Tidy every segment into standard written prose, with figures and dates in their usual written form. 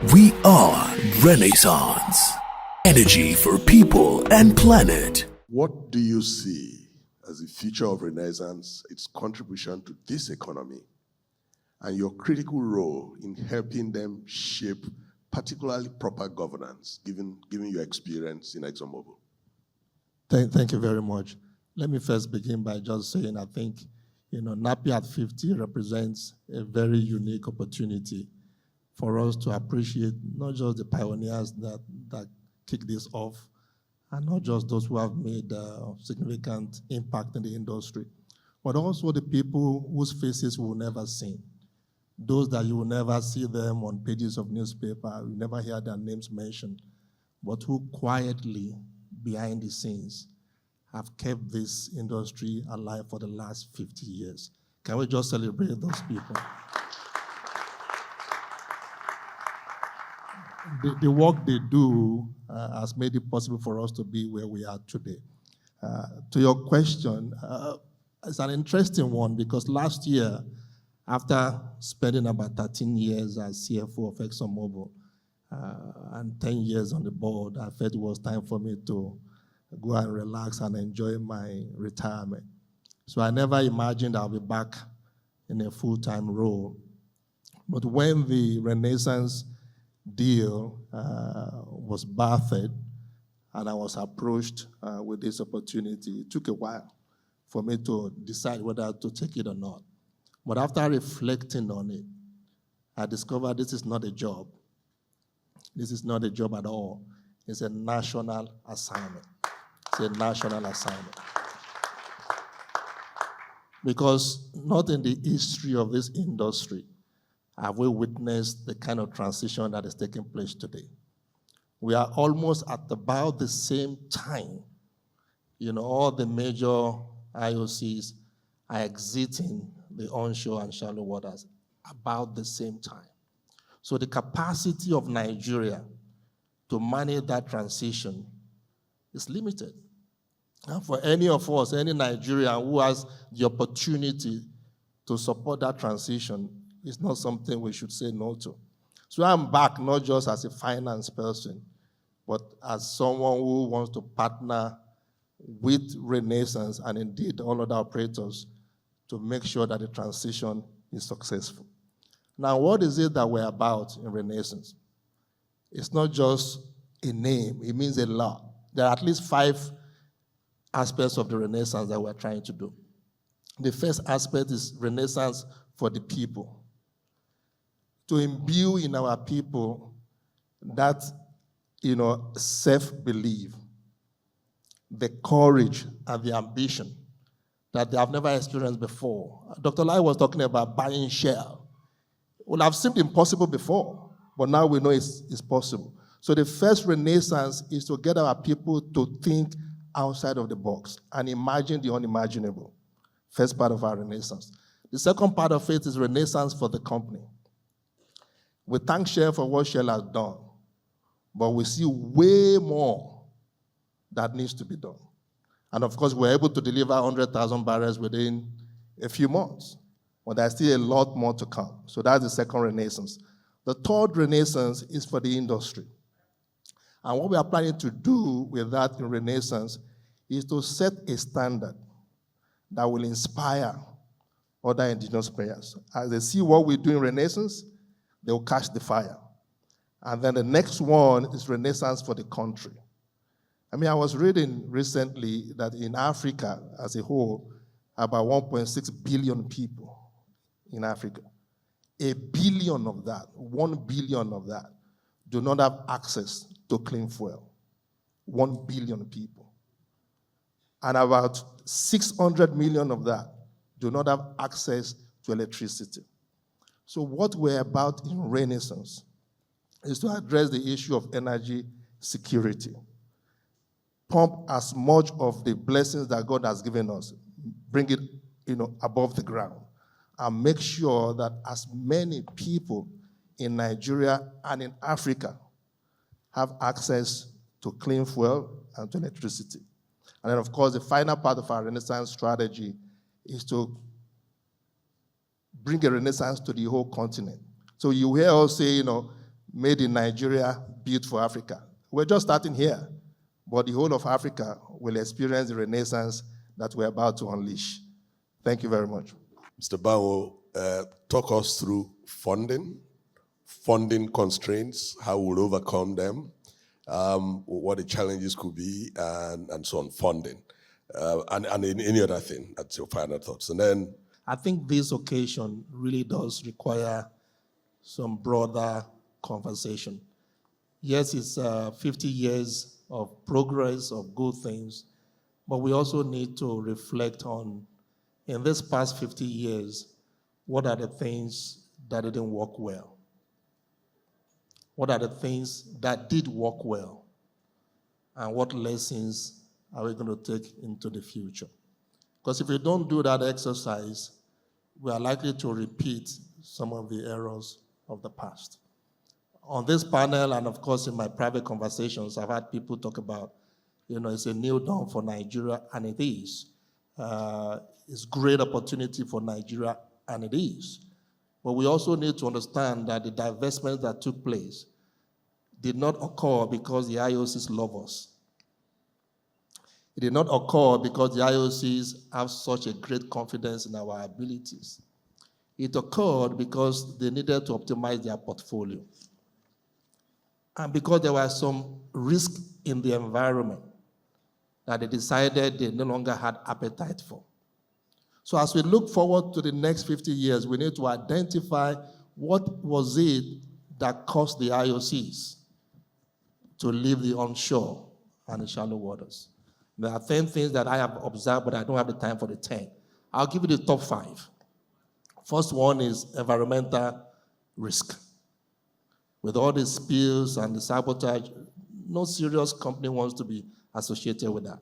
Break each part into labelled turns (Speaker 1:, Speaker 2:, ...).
Speaker 1: We are Renaissance. Energy for people and planet.
Speaker 2: What do you see as the future of Renaissance, its contribution to this economy, and your critical role in helping them shape particularly proper governance, given your experience in ExxonMobil?
Speaker 3: Thank you very much. Let me first begin by just saying I think, NAPE at 50 represents a very unique opportunity for us to appreciate not just the pioneers that kicked this off, and not just those who have made significant impact in the industry, but also the people whose faces we will never see. Those that you will never see them on pages of newspaper, you never hear their names mentioned, but who quietly, behind the scenes, have kept this industry alive for the last 50 years. Can we just celebrate those people? The work they do has made it possible for us to be where we are today. To your question, it's an interesting one because last year, after spending about 13 years as CFO of ExxonMobil and 10 years on the board, I felt it was time for me to go and relax and enjoy my retirement. So I never imagined I'll be back in a full-time role. But when the Renaissance deal was birthed and I was approached with this opportunity, it took a while for me to decide whether to take it or not. But after reflecting on it, I discovered this is not a job. This is not a job at all. It's a national assignment. It's a national assignment. Because not in the history of this industry have we witnessed the kind of transition that is taking place today. We are almost at about the same time. All the major IOCs are exiting the onshore and shallow waters about the same time. So the capacity of Nigeria to manage that transition is limited. And for any of us, any Nigerian who has the opportunity to support that transition, it's not something we should say no to. So I'm back not just as a finance person, but as someone who wants to partner with Renaissance and indeed all other operators to make sure that the transition is successful. Now, what is it that we're about in Renaissance? It's not just a name, it means a lot. There are at least 5 aspects of the Renaissance that we're trying to do. The first aspect is Renaissance for the people. To imbue in our people that, self-belief, the courage and the ambition that they have never experienced before. Dr. Lai was talking about buying shell. Well, I've seemed impossible before, but now we know it's possible. So the first Renaissance is to get our people to think outside of the box and imagine the unimaginable. First part of our Renaissance. The second part of it is Renaissance for the company. We thank Shell for what Shell has done, but we see way more that needs to be done. And of course, we're able to deliver 100,000 barrels within a few months, but there's still a lot more to come. So that's the second Renaissance. The third Renaissance is for the industry. And what we are planning to do with that in Renaissance is to set a standard that will inspire other indigenous players. As they see what we do in Renaissance, they will catch the fire. And then the next one is Renaissance for the country. I was reading recently that in Africa as a whole, about 1.6 billion people in Africa. 1 billion of that, 1 billion of that, do not have access to clean fuel. 1 billion people. And about 600 million of that do not have access to electricity. So what we're about in Renaissance is to address the issue of energy security. Pump as much of the blessings that God has given us, bring it, above the ground, and make sure that as many people in Nigeria and in Africa have access to clean fuel and to electricity. And then, of course, the final part of our Renaissance strategy is to bring a Renaissance to the whole continent. So you hear us say, made in Nigeria, built for Africa. We're just starting here, but the whole of Africa will experience the renaissance that we're about to unleash. Thank you very much.
Speaker 2: Mr. Banwo, talk us through funding constraints, how we'll overcome them, what the challenges could be, and so on, funding, and any other thing. That's your final thoughts. And then
Speaker 3: I think this occasion really does require some broader conversation. Yes, it's 50 years of progress, of good things, but we also need to reflect on, in this past 50 years, what are the things that didn't work well? What are the things that did work well? And what lessons are we going to take into the future? Because if we don't do that exercise, we are likely to repeat some of the errors of the past. On this panel, and of course in my private conversations, I've had people talk about, it's a new dawn for Nigeria, and it is. It's great opportunity for Nigeria, and it is. But we also need to understand that the divestment that took place did not occur because the IOCs love us. It did not occur because the IOCs have such a great confidence in our abilities. It occurred because they needed to optimize their portfolio. And because there was some risk in the environment that they decided they no longer had appetite for. So as we look forward to the next 50 years, we need to identify what was it that caused the IOCs to leave the onshore and the shallow waters. There are 10 things that I have observed, but I don't have the time for the 10. I'll give you the top 5. First one is environmental risk. With all the spills and the sabotage, no serious company wants to be associated with that.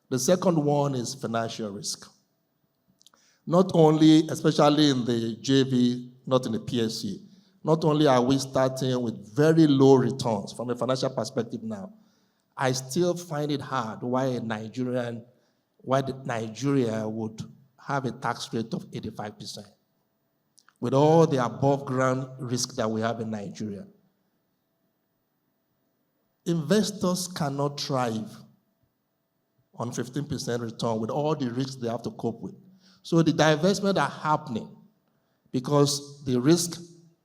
Speaker 3: The second one is financial risk. Not only, especially in the JV, not in the PSC, not only are we starting with very low returns from a financial perspective now, I still find it hard why Nigeria would have a tax rate of 85%. With all the above ground risk that we have in Nigeria. Investors cannot thrive on 15% return with all the risks they have to cope with. So the divestment are happening because the risk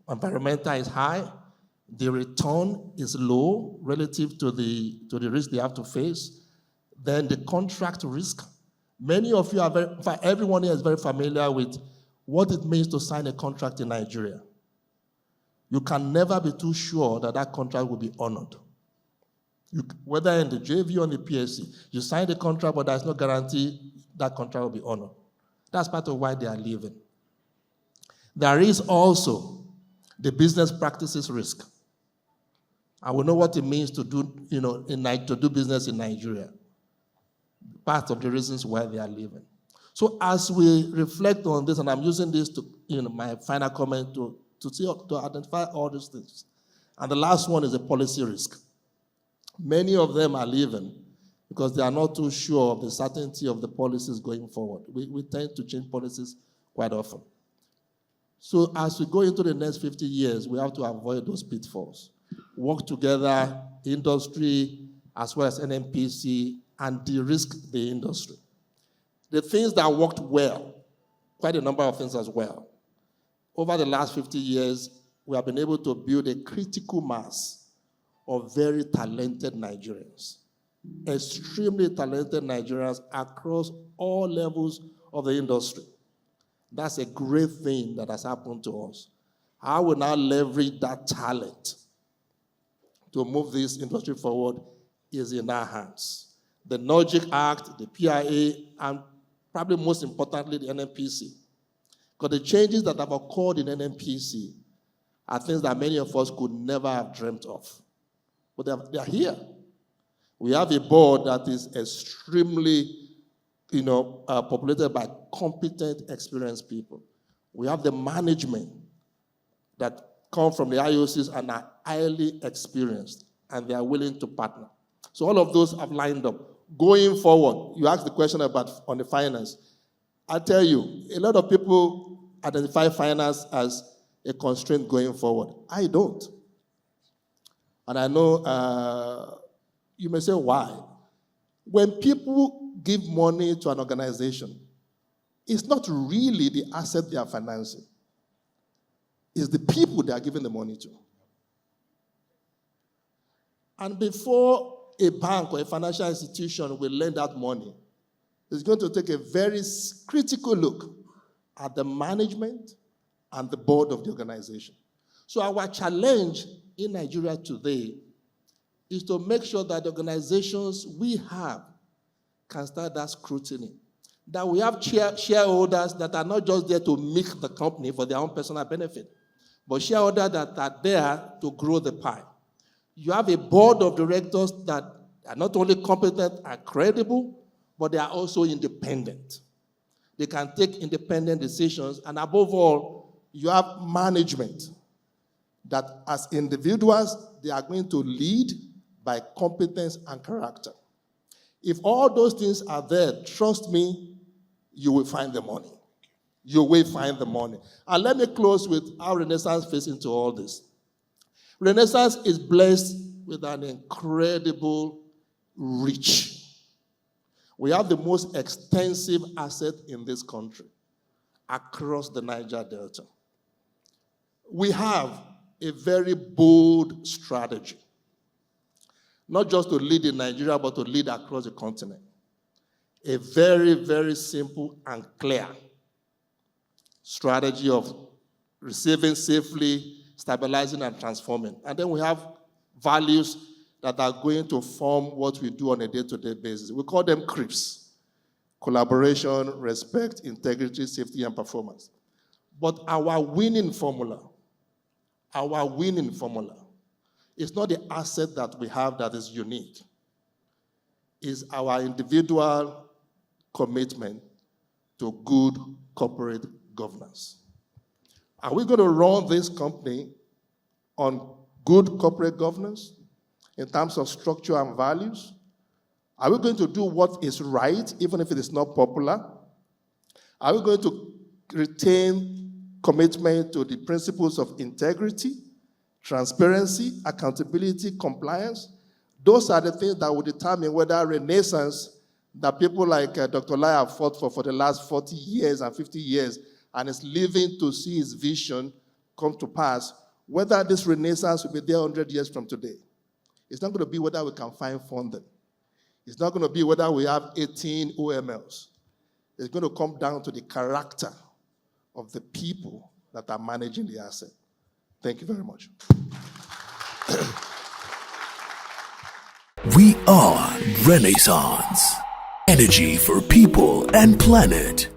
Speaker 3: environmental is high, the return is low relative to the risk they have to face. Then the contract risk. Many of you are in fact, everyone here is very familiar with what it means to sign a contract in Nigeria. You can never be too sure that that contract will be honored. Whether in the JV or in the PSC, you sign the contract, but there's no guarantee that contract will be honored. That's part of why they are leaving. There is also the business practices risk. And we know what it means to do, to do business in Nigeria. Part of the reasons why they are leaving. So as we reflect on this, and I'm using this to, my final comment to identify all these things. And the last one is a policy risk. Many of them are leaving because they are not too sure of the certainty of the policies going forward. We tend to change policies quite often. So as we go into the next 50 years, we have to avoid those pitfalls. Work together, industry, as well as NNPC, and de-risk the industry. The things that worked well, quite a number of things as well. Over the last 50 years, we have been able to build a critical mass of very talented Nigerians, extremely talented Nigerians across all levels of the industry. That's a great thing that has happened to us. How we now leverage that talent to move this industry forward is in our hands. The NOGIC Act, the PIA, and probably most importantly, the NNPC. Because the changes that have occurred in NNPC are things that many of us could never have dreamt of. But they are here. We have a board that is extremely, populated by competent, experienced people. We have the management that come from the IOCs and are highly experienced, and they are willing to partner. So all of those have lined up. Going forward, you asked the question about on the finance. I tell you, a lot of people identify finance as a constraint going forward. I don't. And I know you may say, why? When people give money to an organization, it's not really the asset they are financing. It's the people they are giving the money to. And before a bank or a financial institution will lend out money, it's going to take a very critical look at the management and the board of the organization. So our challenge in Nigeria today is to make sure that the organizations we have can start that scrutiny. That we have shareholders that are not just there to milk the company for their own personal benefit, but shareholders that are there to grow the pie. You have a board of directors that are not only competent and credible, but they are also independent. They can take independent decisions, and above all, you have management that as individuals, they are going to lead by competence and character. If all those things are there, trust me, you will find the money. You will find the money. And let me close with how Renaissance fits into all this. Renaissance is blessed with an incredible reach. We have the most extensive asset in this country across the Niger Delta. We have a very bold strategy, not just to lead in Nigeria, but to lead across the continent. A very, very simple and clear strategy of receiving safely, stabilizing, and transforming. And then we have values that are going to form what we do on a day-to-day basis. We call them CRIPS: collaboration, respect, integrity, safety, and performance. But our winning formula is not the asset that we have that is unique. It's our individual commitment to good corporate governance. Are we going to run this company on good corporate governance in terms of structure and values? Are we going to do what is right, even if it is not popular? Are we going to retain commitment to the principles of integrity, transparency, accountability, compliance? Those are the things that will determine whether Renaissance, that people like Dr. Lai have fought for the last 40 years and 50 years, and is living to see his vision come to pass, whether this Renaissance will be there 100 years from today. It's not going to be whether we can find funding. It's not going to be whether we have 18 OMLs. It's going to come down to the character of the people that are managing the asset. Thank you very much.
Speaker 1: We are Renaissance. Energy for people and planet.